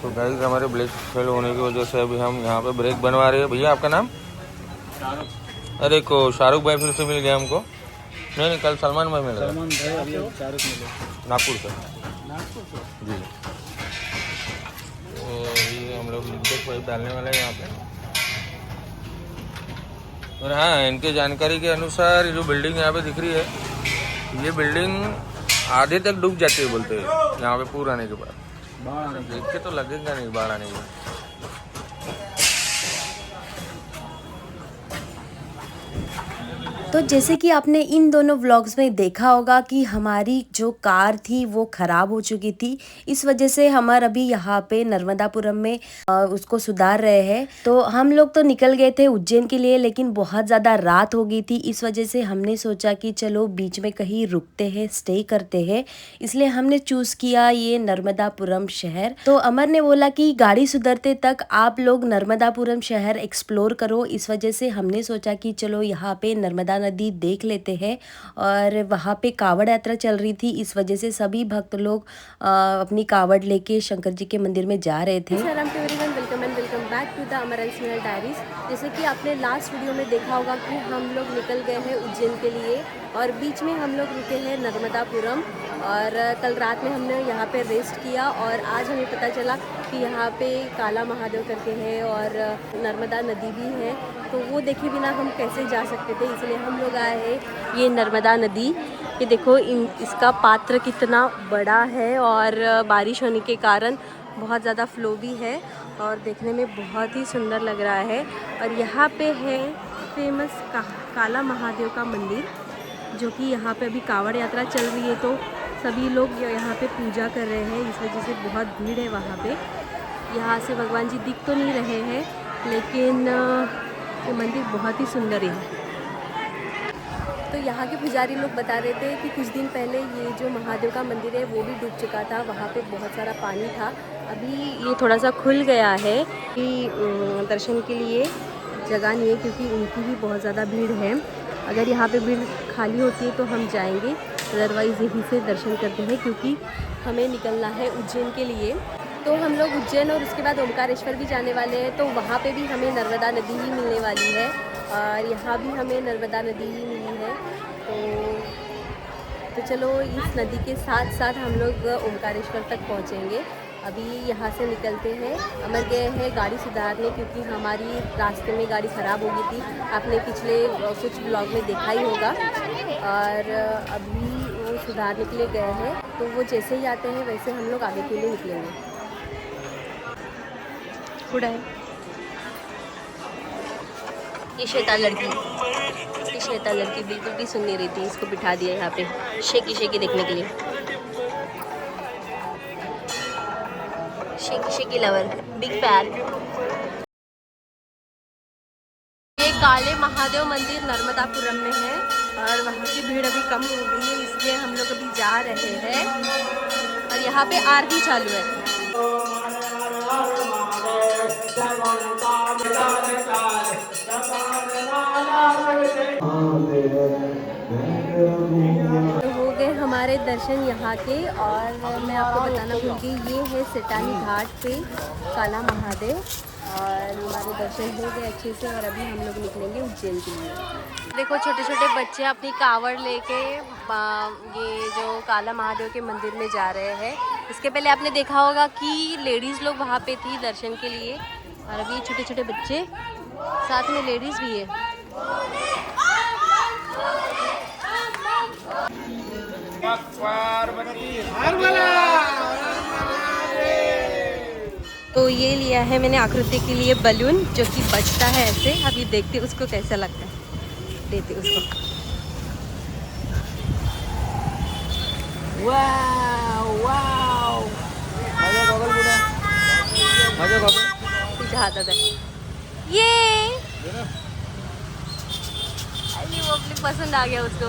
तो गाइस हमारे brake fail होने की वजह से अभी हम यहाँ पे ब्रेक बनवा रहे हैं। भैया आपका नाम? अरे को शाहरुख भाई फिर से मिल गया हमको। नहीं कल सलमान भाई मिल गया। नागपुर से जी। तो अभी हम लोग लिंटेक पाइप डालने वाले हैं यहाँ पे। और हाँ, इनके जानकारी के अनुसार जो बिल्डिंग यहाँ पे दिख रही है, ये बिल्डिंग आधे तक डूब जाती है बोलते हैं यहाँ पे पूर आने के बाद। देख के तो लगेगा नहीं बाढ़ आने के बाद। तो जैसे कि आपने इन दोनों व्लॉग्स में देखा होगा कि हमारी जो कार थी वो ख़राब हो चुकी थी। इस वजह से हमारे अभी यहाँ पे नर्मदापुरम में उसको सुधार रहे हैं। तो हम लोग तो निकल गए थे उज्जैन के लिए, लेकिन बहुत ज़्यादा रात हो गई थी। इस वजह से हमने सोचा कि चलो बीच में कहीं रुकते हैं, स्टे करते हैं। इसलिए हमने चूज़ किया ये नर्मदापुरम शहर। तो अमर ने बोला कि गाड़ी सुधरते तक आप लोग नर्मदापुरम शहर एक्सप्लोर करो। इस वजह से हमने सोचा कि चलो यहाँ पे नर्मदा नदी देख लेते हैं। और वहाँ पे कावड़ यात्रा चल रही थी, इस वजह से सभी भक्त लोग अपनी कावड़ लेके शंकर जी के मंदिर में जा रहे थे। Welcome back to the Amar and Snehal diaries. जैसे कि आपने लास्ट वीडियो में देखा होगा कि हम लोग निकल गए हैं उज्जैन के लिए और बीच में हम लोग रुके हैं नर्मदापुरम। और कल रात में हमने यहाँ पे रेस्ट किया और आज हमें पता चला कि यहाँ पे काला महादेव करके है और नर्मदा नदी भी है। तो वो देखे बिना हम कैसे जा सकते थे, इसलिए हम लोग आए हैं ये नर्मदा नदी। ये देखो इसका पात्र कितना बड़ा है और बारिश होने के कारण बहुत ज़्यादा फ्लो भी है और देखने में बहुत ही सुंदर लग रहा है। और यहाँ पे है फेमस काला महादेव का मंदिर, जो कि यहाँ पे अभी कावड़ यात्रा चल रही है तो सभी लोग यहाँ पे पूजा कर रहे हैं। इस वजह से बहुत भीड़ है वहाँ पे। यहाँ से भगवान जी दिख तो नहीं रहे हैं, लेकिन ये मंदिर बहुत ही सुंदर है। तो यहाँ के पुजारी लोग बता रहे थे कि कुछ दिन पहले ये जो महादेव का मंदिर है वो भी डूब चुका था, वहाँ पे बहुत सारा पानी था। अभी ये थोड़ा सा खुल गया है कि दर्शन के लिए जगह नहीं है, क्योंकि उनकी भी बहुत ज़्यादा भीड़ है। अगर यहाँ पे भीड़ खाली होती है तो हम जाएंगे, अदरवाइज़ यहीं से दर्शन करते हैं, क्योंकि हमें निकलना है उज्जैन के लिए। तो हम लोग उज्जैन और उसके बाद ओमकारेश्वर भी जाने वाले हैं, तो वहाँ पे भी हमें नर्मदा नदी ही मिलने वाली है और यहाँ भी हमें नर्मदा नदी ही मिली है। तो चलो इस नदी के साथ साथ हम लोग ओमकारेश्वर तक पहुँचेंगे। अभी यहाँ से निकलते हैं। अमर गए हैं गाड़ी सुधारने, क्योंकि हमारी रास्ते में गाड़ी ख़राब हो गई थी, आपने पिछले कुछ ब्लॉग में देखा ही होगा। और अभी वो सुधारने के लिए गए हैं, तो वो जैसे ही आते हैं वैसे हम लोग आगे के लिए निकलेंगे। उड़ा है ये शैतान लड़की बिल्कुल भी सुन नहीं रही थी, इसको बिठा दिया यहाँ पे शेकी देखने के लिए। Shaky lover, big fan. ये काले महादेव मंदिर नर्मदापुरम में है और वहाँ की भीड़ अभी कम हो गई है, इसलिए हम लोग अभी जा रहे हैं। और यहाँ पे आरती चालू है। तो हो गए हमारे दर्शन यहाँ के। और मैं आपको बताना भूल गई, ये है सेटानी घाट पे काला महादेव। और हमारे दर्शन हो गए अच्छे से और अभी हम लोग निकलेंगे उज्जैन के लिए। देखो छोटे छोटे बच्चे अपनी कावड़ लेके ये जो काला महादेव के मंदिर में जा रहे हैं। इसके पहले आपने देखा होगा कि लेडीज़ लोग वहाँ पे थी दर्शन के लिए, और अभी छोटे छोटे बच्चे, साथ में लेडीज़ भी है। तो ये लिया है मैंने आकृति के लिए बलून, जो कि बजता है ऐसे। अभी देखते उसको कैसा लगता है, देते उसको। वाव वाव, हाथ आता ये वो अपनी पसंद आ गया उसको।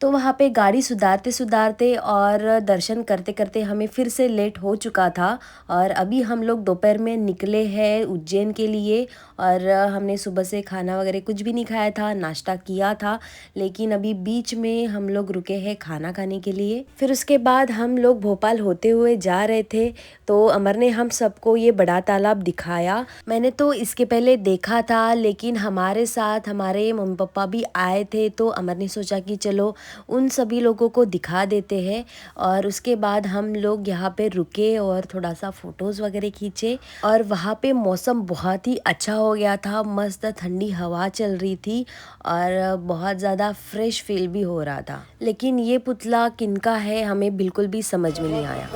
तो वहाँ पे गाड़ी सुधारते सुधारते और दर्शन करते करते हमें फिर से लेट हो चुका था और अभी हम लोग दोपहर में निकले हैं उज्जैन के लिए। और हमने सुबह से खाना वगैरह कुछ भी नहीं खाया था, नाश्ता किया था, लेकिन अभी बीच में हम लोग रुके हैं खाना खाने के लिए। फिर उसके बाद हम लोग भोपाल होते हुए जा रहे थे तो अमर ने हम सबको ये बड़ा तालाब दिखाया। मैंने तो इसके पहले देखा था लेकिन हमारे साथ हमारे मम्मी पापा भी आए थे तो अमर ने सोचा कि चलो उन सभी लोगों को दिखा देते हैं। और उसके बाद हम लोग यहाँ पे रुके और थोड़ा सा फ़ोटोज़ वगैरह खींचे और वहाँ पे मौसम बहुत ही अच्छा हो गया था, मस्त ठंडी हवा चल रही थी और बहुत ज़्यादा फ्रेश फील भी हो रहा था। लेकिन ये पुतला किनका है हमें बिल्कुल भी समझ में नहीं आया।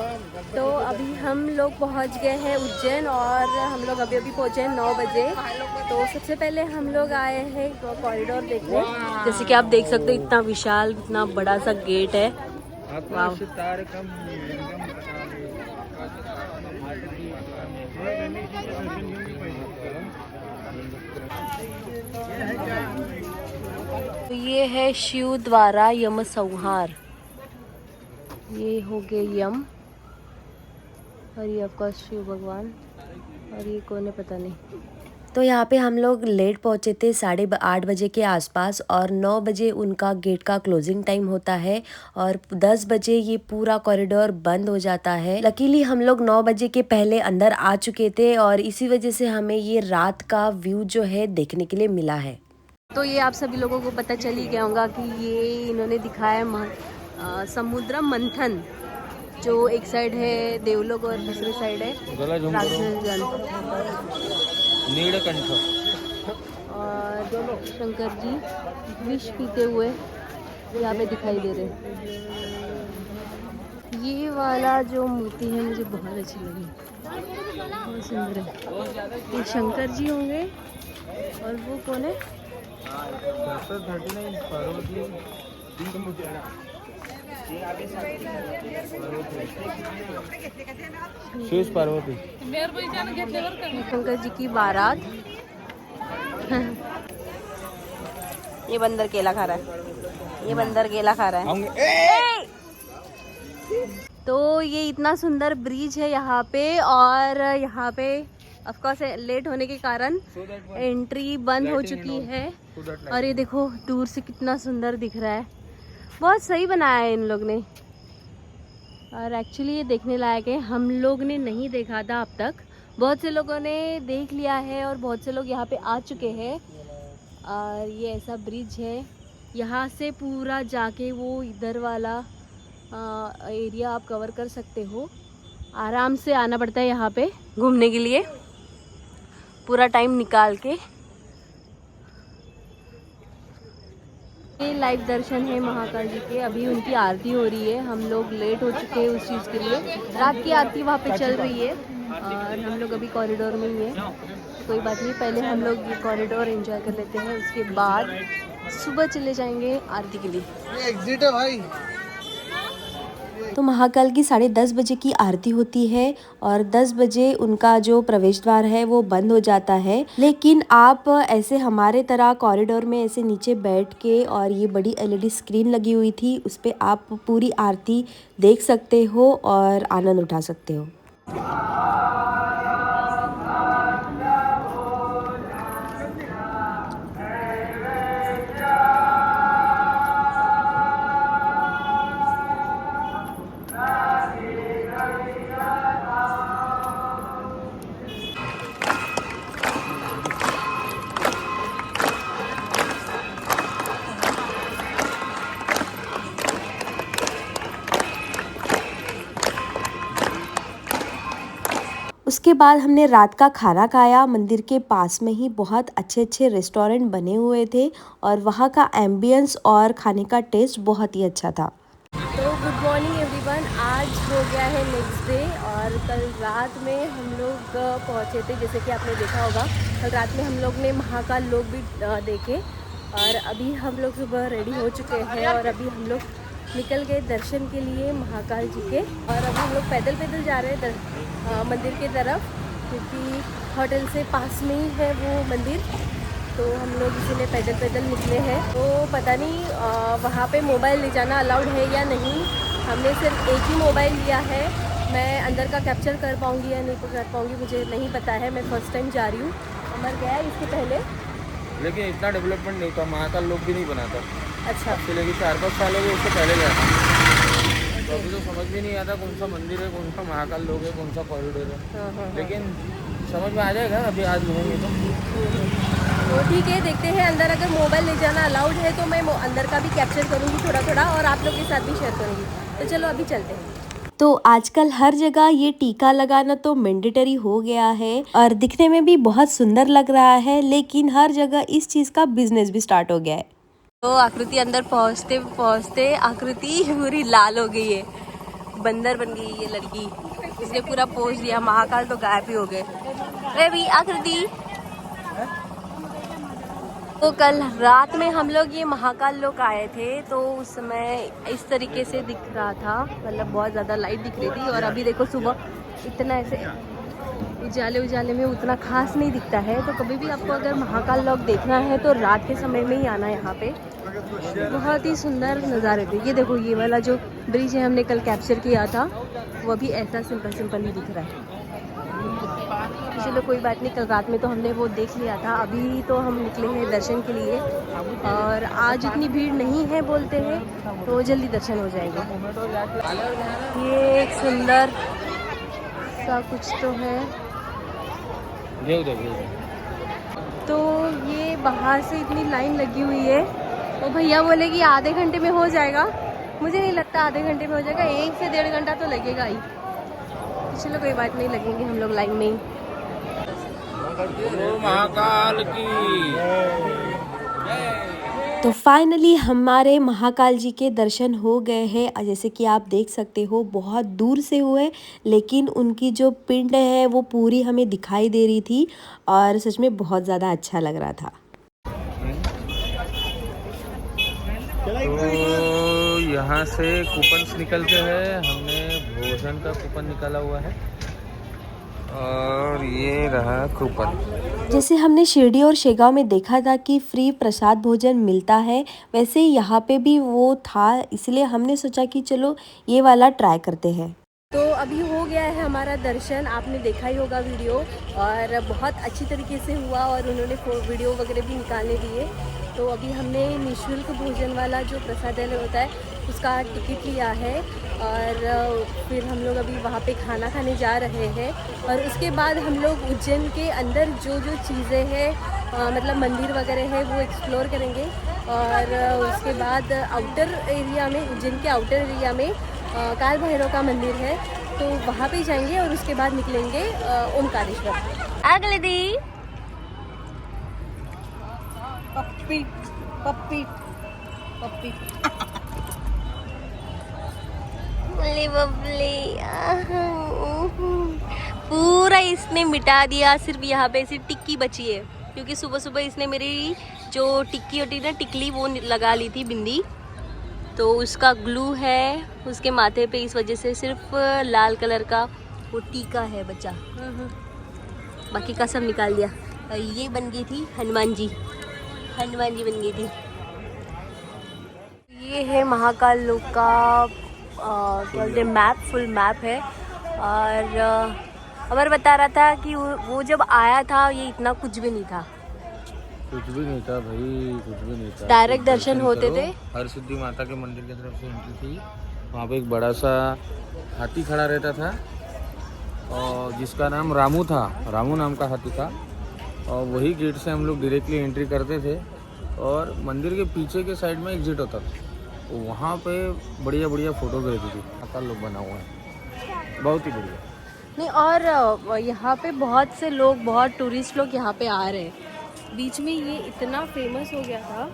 तो अभी हम लोग पहुँच गए हैं उज्जैन और हम लोग अभी पहुँचे हैं 9 बजे। तो सबसे पहले हम लोग आए हैं कॉरिडोर देखने। जैसे कि आप देख सकते हो इतना विशाल, इतना बड़ा सा गेट है। वाव। तो ये है शिव द्वारा यम संहार, ये हो गए यम और ये आपका शिव भगवान और ये कौन है पता नहीं। तो यहाँ पे हम लोग लेट पहुँचे थे 8:30 बजे के आसपास और 9 बजे उनका गेट का क्लोजिंग टाइम होता है और 10 बजे ये पूरा कॉरिडोर बंद हो जाता है। लकीली हम लोग 9 बजे के पहले अंदर आ चुके थे और इसी वजह से हमें ये रात का व्यू जो है देखने के लिए मिला है। तो ये आप सभी लोगों को पता चल ही गया होगा कि ये इन्होंने दिखाया समुद्र मंथन, जो एक साइड है देवलोक और दूसरी साइड है नीलकंठ। और शंकर जी विष पीते हुए यहाँ पे दिखाई दे रहे। ये वाला जो मूर्ति है मुझे बहुत अच्छी लगी, बहुत सुंदर है। ये शंकर जी होंगे और वो कौन है? शिव पार्वती। शंकर जी की बारात। ये बंदर केला खा रहा है, ये बंदर केला खा रहा है। तो ये इतना सुंदर ब्रिज है यहाँ पे और यहाँ पे ऑफकोर्स लेट होने के कारण एंट्री बंद हो चुकी है। और ये देखो दूर से कितना सुंदर दिख रहा है, बहुत सही बनाया है इन लोग ने और एक्चुअली ये देखने लायक है। हम लोग ने नहीं देखा था अब तक, बहुत से लोगों ने देख लिया है और बहुत से लोग यहाँ पे आ चुके हैं। और ये ऐसा ब्रिज है, यहाँ से पूरा जाके वो इधर वाला एरिया आप कवर कर सकते हो। आराम से आना पड़ता है यहाँ पे घूमने के लिए, पूरा टाइम निकाल के। ये लाइव दर्शन है महाकाल जी के, अभी उनकी आरती हो रही है। हम लोग लेट हो चुके हैं उस चीज़ के लिए, रात की आरती वहाँ पे चल रही है और हम लोग अभी कॉरिडोर में ही हैं। कोई बात नहीं, पहले हम लोग ये कॉरिडोर एंजॉय कर लेते हैं, उसके बाद सुबह चले जाएंगे आरती के लिए। एग्जिट है भाई। तो महाकाल की 10:30 बजे की आरती होती है और 10 बजे उनका जो प्रवेश द्वार है वो बंद हो जाता है। लेकिन आप ऐसे हमारे तरह कॉरिडोर में ऐसे नीचे बैठ के, और ये बड़ी LED स्क्रीन लगी हुई थी, उस पे आप पूरी आरती देख सकते हो और आनंद उठा सकते हो। उसके बाद हमने रात का खाना खाया। मंदिर के पास में ही बहुत अच्छे अच्छे रेस्टोरेंट बने हुए थे और वहाँ का एम्बियंस और खाने का टेस्ट बहुत ही अच्छा था। तो गुड मॉर्निंग एवरीवन, आज हो गया है नेक्स्ट डे और कल रात में हम लोग पहुँचे थे, जैसे कि आपने देखा होगा। कल रात में हम लोग ने महाकाल लोक भी देखे और अभी हम लोग सुबह रेडी हो चुके हैं और अभी हम लोग निकल गए दर्शन के लिए महाकाल जी के। और अब हम लोग पैदल पैदल जा रहे हैं मंदिर की तरफ, क्योंकि होटल से पास में ही है वो मंदिर। तो हम लोग इसीलिए पैदल पैदल निकले हैं। तो पता नहीं वहाँ पे मोबाइल ले जाना अलाउड है या नहीं। हमने सिर्फ एक ही मोबाइल लिया है। मैं अंदर का कैप्चर कर पाऊँगी या नहीं कर पाऊँगी मुझे नहीं पता है। मैं फर्स्ट टाइम जा रही हूँ। अमर गया इसके पहले, लेकिन इतना डेवलपमेंट नहीं था, महाकाल लोग भी नहीं बनाता। अच्छा, इससे लेके 4-5 साल हो गए उससे पहले गया था। तो अभी तो समझ भी नहीं आता कौन सा मंदिर है, कौन सा महाकाल लोग है, कौन सा कॉरिडोर है। लेकिन समझ में आ जाएगा अभी आज घूमेंगे तो ठीक है। देखते हैं अंदर अगर मोबाइल ले जाना अलाउड है तो मैं अंदर का भी कैप्चर करूँगी थोड़ा थोड़ा और आप लोग के साथ भी शेयर करूँगी। तो चलो अभी चलते हैं। तो आजकल हर जगह ये टीका लगाना तो मैंडेटरी हो गया है और दिखने में भी बहुत सुंदर लग रहा है, लेकिन हर जगह इस चीज़ का बिजनेस भी स्टार्ट हो गया है। तो आकृति अंदर पहुँचते पहुँचते आकृति पूरी लाल हो गई है, बंदर बन गई ये लड़की। इसने पूरा पोज दिया, महाकाल तो गायब ही हो गए। अरे भी आकृति, तो कल रात में हम लोग ये महाकाल लोग आए थे तो उस समय इस तरीके से दिख रहा था, मतलब बहुत ज़्यादा लाइट दिख रही थी। और अभी देखो सुबह इतना ऐसे उजाले उजाले में उतना खास नहीं दिखता है। तो कभी भी आपको अगर महाकाल लोग देखना है तो रात के समय में ही आना यहाँ पे। बहुत ही सुंदर नज़ारे थे। ये देखो ये वाला जो ब्रिज है हमने कल कैप्चर किया था वो भी ऐसा सिंपल सिंपल ही दिख रहा है। चलो कोई बात नहीं, कल रात में तो हमने वो देख लिया था। अभी तो हम निकले हैं दर्शन के लिए और आज इतनी भीड़ नहीं है बोलते हैं तो जल्दी दर्शन हो जाएंगे। ये एक सुंदर सा कुछ तो है। तो ये बाहर से इतनी लाइन लगी हुई है। तो भैया बोले कि आधे घंटे में हो जाएगा। मुझे नहीं लगता आधे घंटे में हो जाएगा, 1 से 1.5 घंटा तो लगेगा ही। चलो कोई बात नहीं, लगेंगे हम लोग लाइन में ही। महाकाल की। तो फाइनली हमारे महाकाल जी के दर्शन हो गए हैं। जैसे कि आप देख सकते हो बहुत दूर से हुए, लेकिन उनकी जो पिंड है वो पूरी हमें दिखाई दे रही थी और सच में बहुत ज़्यादा अच्छा लग रहा था। तो यहाँ से कूपन्स निकलते हैं। हमने भोजन का कूपन निकाला हुआ है और ये रहा कूपन। जैसे हमने शिरडी और शेगांव में देखा था कि फ्री प्रसाद भोजन मिलता है, वैसे ही यहाँ पे भी वो था, इसलिए हमने सोचा कि चलो ये वाला ट्राई करते हैं। तो अभी हो गया है हमारा दर्शन, आपने देखा ही होगा वीडियो, और बहुत अच्छी तरीके से हुआ और उन्होंने वीडियो वगैरह भी निकालने दिए। तो अभी हमने निःशुल्क भोजन वाला जो प्रसादालय होता है उसका टिकट लिया है और फिर हम लोग अभी वहाँ पे खाना खाने जा रहे हैं। और उसके बाद हम लोग उज्जैन के अंदर जो जो चीज़ें हैं मतलब मंदिर वगैरह है वो एक्सप्लोर करेंगे। और उसके बाद आउटर एरिया में, उज्जैन के आउटर एरिया में काल भैरव का मंदिर है तो वहाँ पे जाएंगे और उसके बाद निकलेंगे ओमकारेश्वर। अगले दी पप्पी पप्पी पप्पी बल्ले बल्ले पूरा इसने मिटा दिया। सिर्फ यहाँ पे सिर्फ टिक्की बची है क्योंकि सुबह सुबह इसने मेरी जो टिक्की होती है ना टिकली वो लगा ली थी बिंदी, तो उसका ग्लू है उसके माथे पे, इस वजह से सिर्फ लाल कलर का वो टीका है बचा, बाकी का सब निकाल दिया। ये बन गई थी हनुमान जी बन गई थी। ये है महाकाल लोक का क्या बोलते मैप, फुल मैप है। और अमर बता रहा था कि वो जब आया था ये इतना कुछ भी नहीं था। कुछ भी नहीं था भाई, कुछ भी नहीं था। डायरेक्ट दर्शन होते थे। हर सिद्धि माता के मंदिर की तरफ से एंट्री थी। वहाँ पे एक बड़ा सा हाथी खड़ा रहता था और जिसका नाम रामू था, रामू नाम का हाथी था। और वही गेट से हम लोग डायरेक्टली एंट्री करते थे और मंदिर के पीछे के साइड में एग्जिट होता था। तो वहाँ पे बढ़िया बढ़िया फोटोग्राफी थी। महाकाल लोग बना हुआ है, बहुत ही बढ़िया। नहीं, और यहाँ पे बहुत से लोग, बहुत टूरिस्ट लोग यहाँ पे आ रहे हैं। बीच में ये इतना फेमस हो गया था,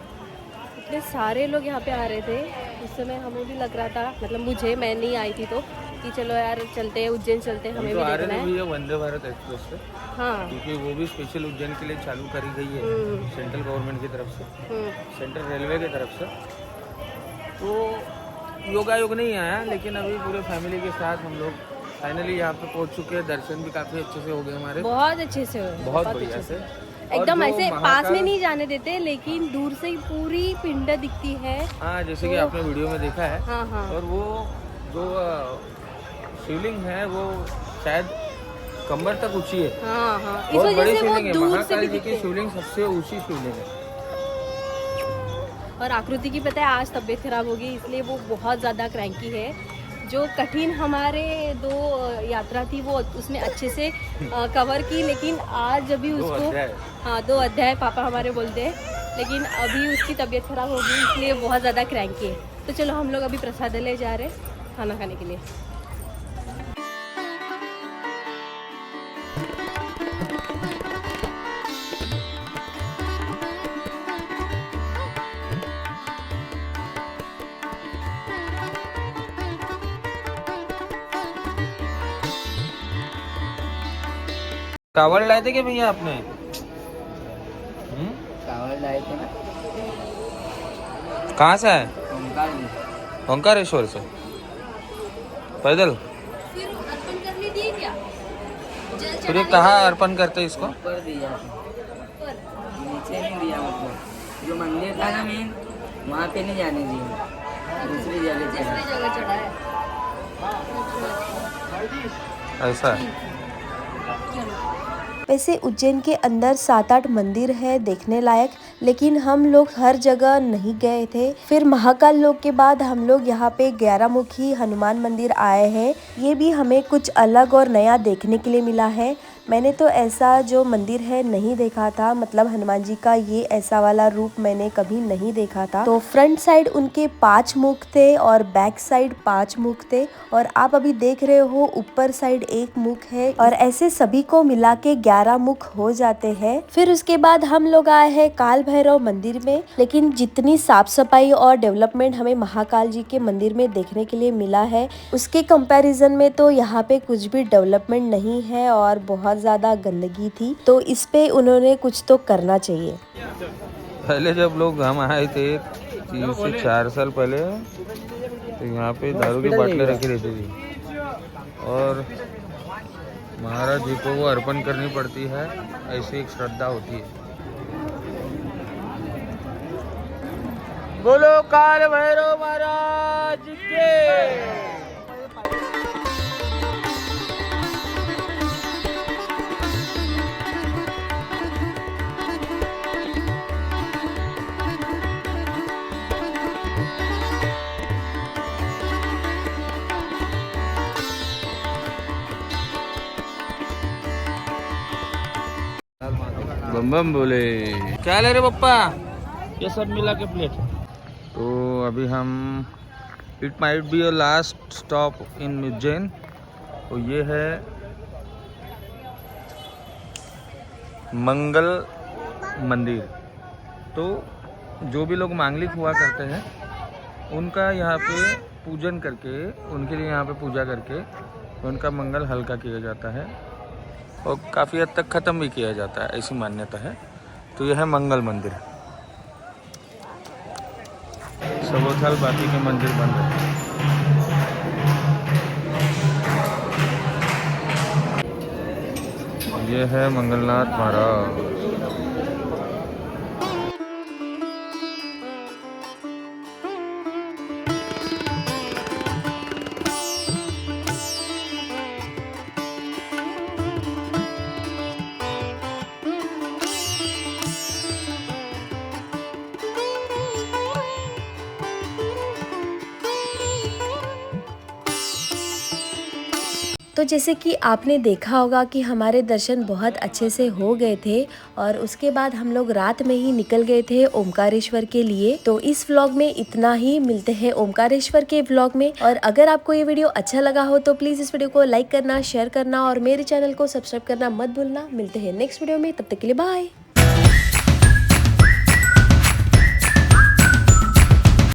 इतने सारे लोग यहाँ पे आ रहे थे। उस समय हमें भी लग रहा था, मतलब मुझे, मैं नहीं आई थी तो, कि चलो यार चलते हैं उज्जैन चलते हैं, हमें भी देखना है। वंदे भारत एक्सप्रेस से, हाँ, क्योंकि वो भी स्पेशल उज्जैन के लिए चालू करी गई है सेंट्रल गवर्नमेंट की तरफ से, सेंट्रल रेलवे की तरफ से। तो योगायोग नहीं आया, लेकिन अभी पूरे फैमिली के साथ हम लोग फाइनली यहाँ पे पहुँच चुके हैं। दर्शन भी काफ़ी अच्छे से हो गए हमारे, बहुत अच्छे से हुए, बहुत बढ़िया से। एकदम जो ऐसे पास महाकाल- में नहीं जाने देते, लेकिन दूर से ही पूरी पिंड दिखती है। हाँ, जैसे कि आपने वीडियो में देखा है। हाँ हाँ। और वो जो शिवलिंग है वो शायद कमर तक ऊंची है। हाँ हाँ, इस बहुत वजह बड़ी से वो शिवलिंग है। दूर से महाकाल भी जी की दिखते हैं। शिवलिंग सबसे ऊंची शिवलिंग है। और आकृति की पता है आज तबीयत खराब हो गई, इसलिए वो बहुत ज़्यादा क्रैंकी है। जो कठिन हमारे 2 यात्रा थी वो उसने अच्छे से कवर की, लेकिन आज अभी दो उसको अध्याय। हाँ 2 अध्याय पापा हमारे बोलते हैं, लेकिन अभी उसकी तबीयत खराब हो गई, इसलिए बहुत ज़्यादा क्रैंकी है। तो चलो हम लोग अभी प्रसादालय जा रहे हैं खाना खाने के लिए। कावड़ लाए थे क्या भैया आपने? कावड़ लाए थे ना, कहाँ से आए? ओमकार जी। ओंकारेश्वर से पैदल? फिर अर्पण करने दिए क्या? फिर ये कहाँ अर्पण करते हैं इसको? ऊपर दिया था, नीचे नहीं दिया। मतलब जो मंदिर था ना मेन, वहाँ पे नहीं जाने दिया, दूसरी जगह चला। जगह चढ़ा है। ऐसा है। वैसे उज्जैन के अंदर 7-8 मंदिर है देखने लायक, लेकिन हम लोग हर जगह नहीं गए थे। फिर महाकाल लोक के बाद हम लोग यहाँ पे 11 मुखी हनुमान मंदिर आए हैं। ये भी हमें कुछ अलग और नया देखने के लिए मिला है। मैंने तो ऐसा जो मंदिर है नहीं देखा था, मतलब हनुमान जी का ये ऐसा वाला रूप मैंने कभी नहीं देखा था। तो फ्रंट साइड उनके 5 मुख थे और बैक साइड 5 मुख थे, और आप अभी देख रहे हो ऊपर साइड 1 मुख है, और ऐसे सभी को मिला के 11 मुख हो जाते हैं। फिर उसके बाद हम लोग आए हैं काल भैरव मंदिर में, लेकिन जितनी साफ सफाई और डेवलपमेंट हमें महाकाल जी के मंदिर में देखने के लिए मिला है, उसके कंपैरिजन में तो यहाँ पे कुछ भी डेवलपमेंट नहीं है और बहुत ज्यादा गंदगी थी। तो इस पे उन्होंने कुछ तो करना चाहिए। पहले जब लोग हम आए थे 3 से 4 साल पहले, तो यहाँ पे दारू की बाटलें रखी रहती थी और महाराज जी को वो अर्पण करनी पड़ती है, ऐसी एक श्रद्धा होती है। बोलो काल भैरव महाराज के। बम बम बोले। क्या ले रहे पप्पा? ये सब मिला के प्लेट। तो अभी हम it might be a last stop in Ujjain. तो ये है मंगल मंदिर। तो जो भी लोग मांगलिक हुआ करते हैं उनका यहाँ पे पूजन करके, उनके लिए यहाँ पे पूजा करके उनका मंगल हल्का किया जाता है और काफ़ी हद तक ख़त्म भी किया जाता है, ऐसी मान्यता है। तो यह है मंगल मंदिर। सबोथल बाकी के मंदिर बंद है। ये है मंगलनाथ महाराज। तो जैसे कि आपने देखा होगा कि हमारे दर्शन बहुत अच्छे से हो गए थे, और उसके बाद हम लोग रात में ही निकल गए थे ओमकारेश्वर के लिए। तो इस व्लॉग में इतना ही, मिलते हैं ओमकारेश्वर के व्लॉग में। और अगर आपको ये वीडियो अच्छा लगा हो तो प्लीज इस वीडियो को लाइक करना, शेयर करना और मेरे चैनल को सब्सक्राइब करना मत भूलना। मिलते हैं नेक्स्ट वीडियो में, तब तक के लिए बाय।